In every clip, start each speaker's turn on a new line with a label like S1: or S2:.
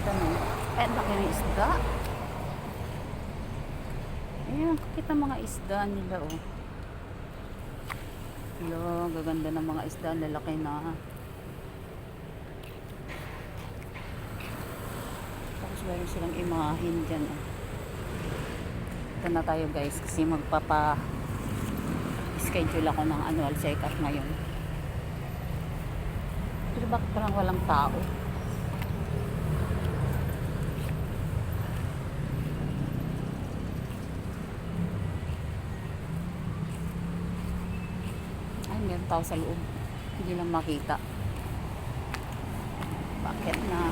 S1: ganda no. Eh, laki ng isda. Ayan, kita mga isda nila oh. Hello, gaganda ng mga isda, lalaki na. Tapos meron silang imahin dyan oh. Ito na tayo guys, kasi schedule ako ng annual check-up ngayon. Pero bakit parang walang tao? Ay, meron tao sa loob. Hindi lang makita. Bakit na?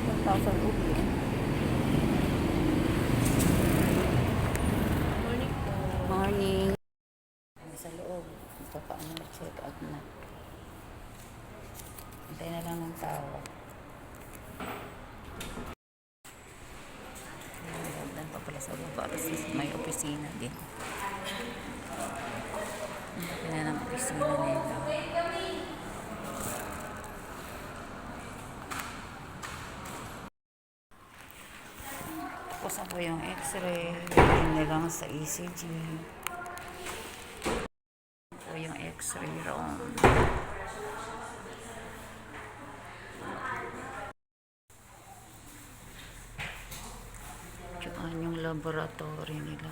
S1: Meron tao sa loob eh.
S2: Morning po.
S1: Morning. Sa loob. Ito pa ano, check out na. Hintay na lang ng tao. Hagdan pa pala sa baba kasi may opisina din. Hintay na ng opisina nila. Tapos ako yung x-ray. Hintay lang sa ECG. Ako yung x-ray room. Tsaka yung laboratory nila.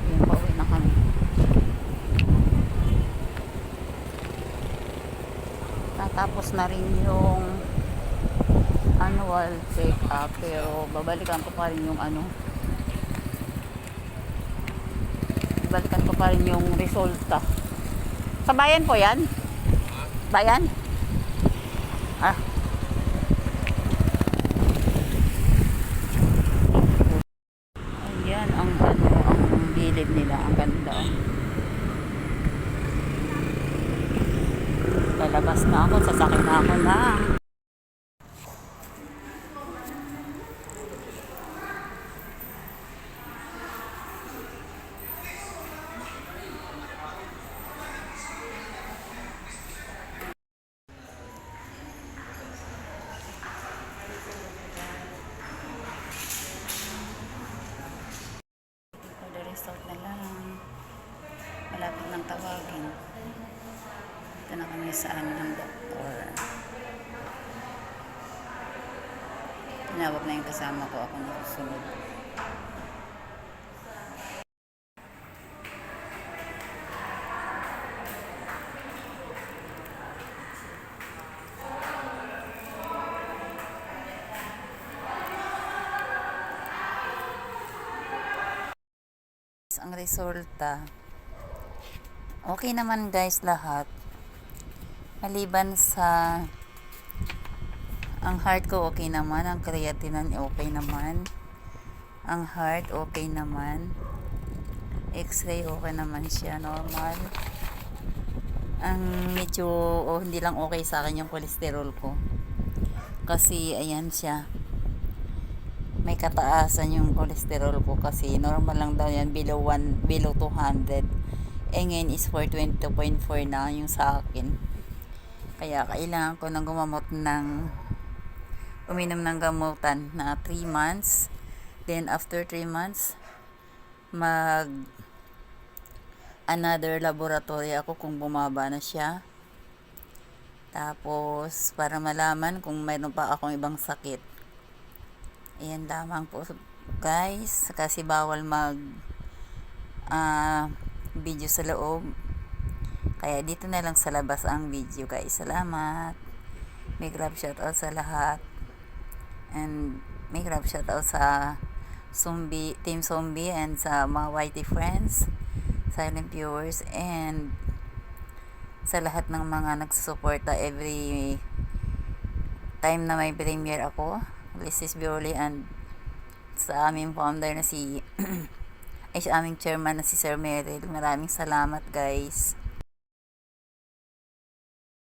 S1: Yan, pauwi na kami. Tatapos na rin yung annual check-up pero babalikan ko pa rin yung babalikan ko pa rin yung resulta. Sa bayan po yan? Bayan? Ah. Ayan ang ang gilid nila, ang ganda. Lalabas na ako, sasakay na ako na. For the result na lang. Malapit ng tawagin. Ito na kami sa ng doktor. Tinawag na yung kasama ko, ako nasusunod. Ang resulta, okay naman guys lahat. Maliban sa ang heart ko okay naman, ang creatinine okay naman, ang heart okay naman, x-ray okay naman siya, normal. Ang medyo hindi lang okay sa akin yung cholesterol ko kasi ayan siya, may kataasan yung cholesterol ko kasi normal lang daw yan, below 200. Ngayon is 422.4 na yung sa akin. Kaya kailangan ko nang uminom ng gamutan na 3 months. Then after 3 months, another laboratory ako kung bumaba na siya. Tapos para malaman kung mayroon pa akong ibang sakit. Ayan lamang po guys, kasi bawal video sa loob, kaya dito na lang sa labas ang video guys. Salamat, may grab shoutout sa lahat, and may grab shoutout sa Team Zombie and sa mga YT friends, silent viewers, and sa lahat ng mga nagsusuporta every time na may premiere ako. This is Bioli, and sa aming founder na si ay sa aming chairman na si Sir Meryl. Maraming salamat guys.